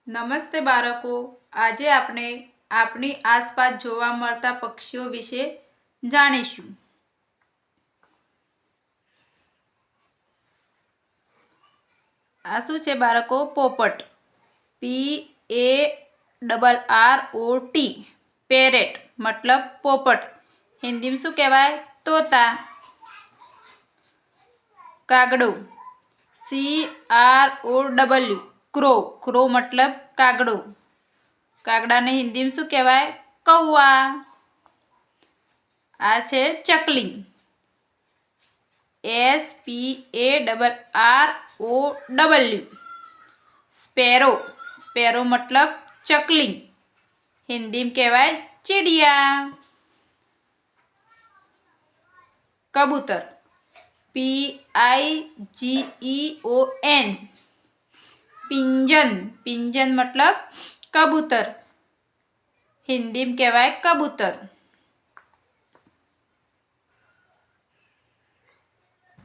નમસ્તે બાળકો, આજે આપણે આપણી આસપાસ જોવા મળતા પક્ષીઓ વિશે જાણીશું. આ શું છે બાળકો? પોપટ. PARROT. પેરેટ મતલબ પોપટ. હિન્દીમાં શું કહેવાય? તોતા. કાગડો. CROW. ક્રો. ક્રો મતલબ કાગડો. કાગડાને હિન્દીમાં શું કહેવાય? કૌવા. આ છે ચકલી. SPARROW. સ્પેરો. સ્પેરો મતલબ ચકલી. હિન્દીમાં કહેવાય ચીડિયા. કબૂતર. PIGEON. પિંજન. પિંજન મતલબ કબૂતર. હિન્દીમાં કહેવાય કબૂતર.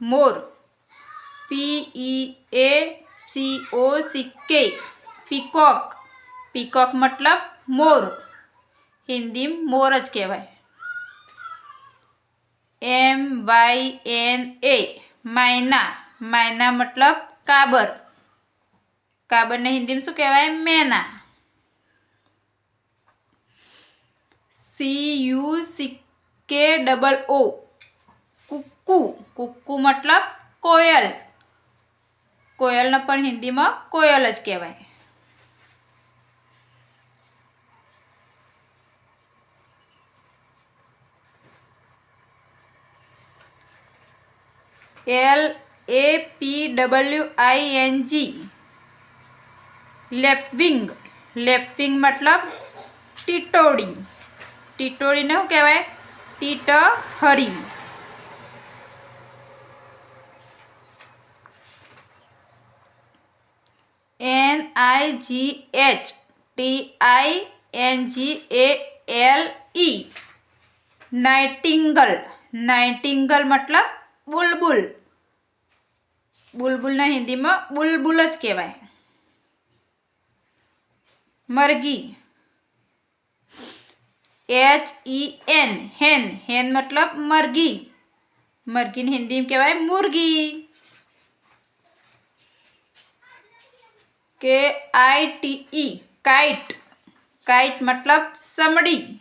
મોર. PEACOCK. પીકોક. પીકોક મતલબ મોર. હિન્દીમાં મોર જ કહેવાય. MYNA. માયના. માયના મતલબ કાબર. કાબરને હિન્દીમાં શું કહેવાય? મેના. CUCKOO. કુક્કુ. કુક્કુ મતલબ કોયલ. કોયલને પણ હિન્દીમાં કોયલ જ કહેવાય. LAPWING. લેપવિંગ. લેપવિંગ મતલબ ટીટોડી. ટીટોડીને શું કહેવાય? ટીટહરી. NIGHTINGALE. નાઇટિંગલ. નાઇટિંગલ મતલબ બુલબુલ. બુલબુલને હિન્દીમાં બુલબુલ જ કહેવાય. મરઘી. HEN. હેન. હેન મતલબ મરઘી. મરઘીને હિન્દીમાં કહેવાય મુરગી. KITE. કાઇટ. કાઇટ મતલબ સમડી.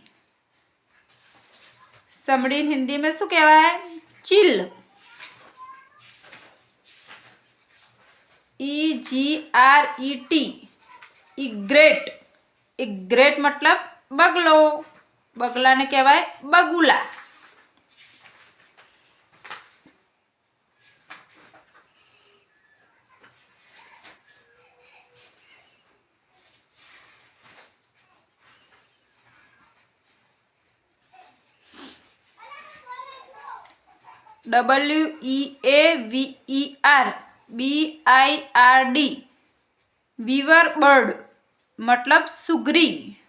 સમડીને હિન્દીમાં શું કહેવાય? ચીલ. EGRET. ઇગ્રેટ. ઇગ્રેટ મતલબ બગલો. બગલાને કહેવાય બગુલા. WEAVER. BIRD. વીવર બર્ડ મતલબ સુગરી.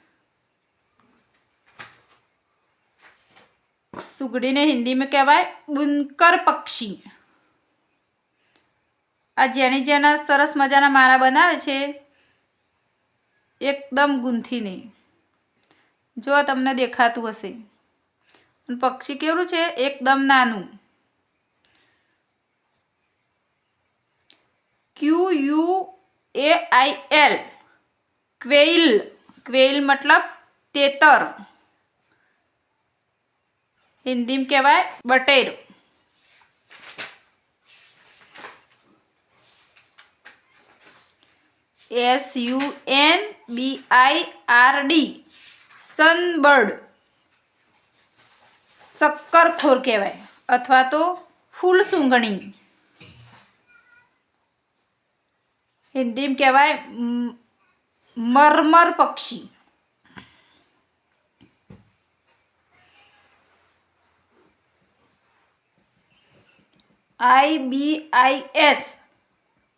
સુગડીને હિન્દીમાં કહેવાય બુનકર પક્ષી. આ જેના સરસ મજાના માળા બનાવે છે એકદમ ગૂંથીને. જો તમને દેખાતું હશે. પક્ષી કેવું છે? એકદમ નાનું. QUAIL. ક્વેઇલ. ક્વેઇલ મતલબ તેતર. હિન્દીમાં કહેવાય બટેર. SUNBIRD. સનબર્ડ. શક્કરખોર કહેવાય અથવા તો ફૂલ સૂંઘણી. હિન્દીમાં કહેવાય મરમર પક્ષી. IBIS.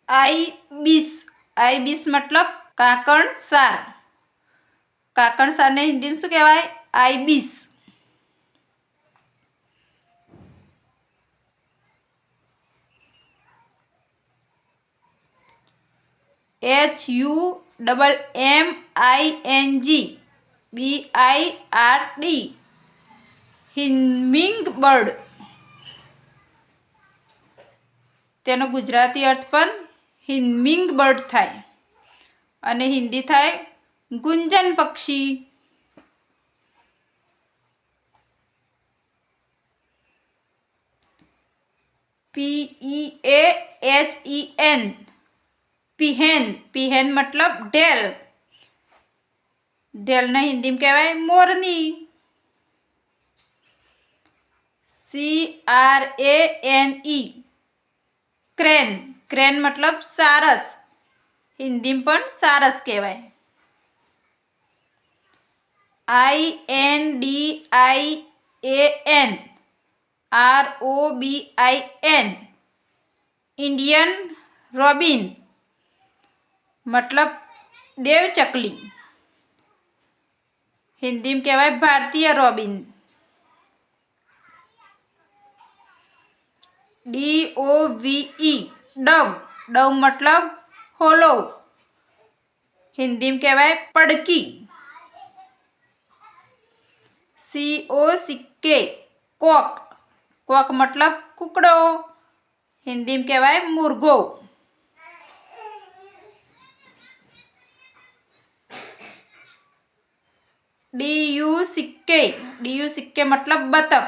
આઈબીસ. આઈબીસ મતલબ કાકણસાર. કાકણસારને હિન્દીમાં શું કહેવાય? આઈબીસ. HIMMING humming bird. તેનો ગુજરાતી અર્થ પણ હિમિંગ બર્ડ થાય અને હિન્દી થાય ગુંજન પક્ષી. PEAHEN પીહેન. પીહેન મતલબ ઢેલ. ઢેલને હિન્દીમાં કહેવાય મોરની. CRANE crane. ક્રેન મતલબ સારસ. હિન્દીમાં પણ સારસ કહેવાય. INDIAN ROBIN ઇન્ડિયન રોબિન મતલબ દેવચકલી. હિન્દીમાં કહેવાય ભારતીય રોબિન. DOVE Dove. ડવ મતલબ હોલો. હિન્દીમાં કહેવાય પડકી. COCK કોક. કોક મતલબ કૂકડો. હિન્દીમાં કહેવાય મુર્ગો. DUCK મતલબ બતક.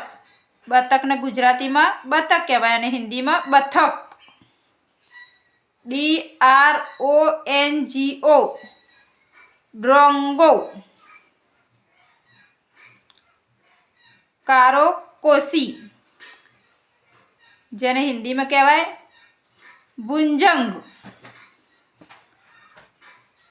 બતકને ગુજરાતીમાં બતક કહેવાય અને હિન્દીમાં બથક. DRONGO ડ્રોંગો. કારો કોસી જેને હિન્દીમાં કહેવાય ભુંજંગ.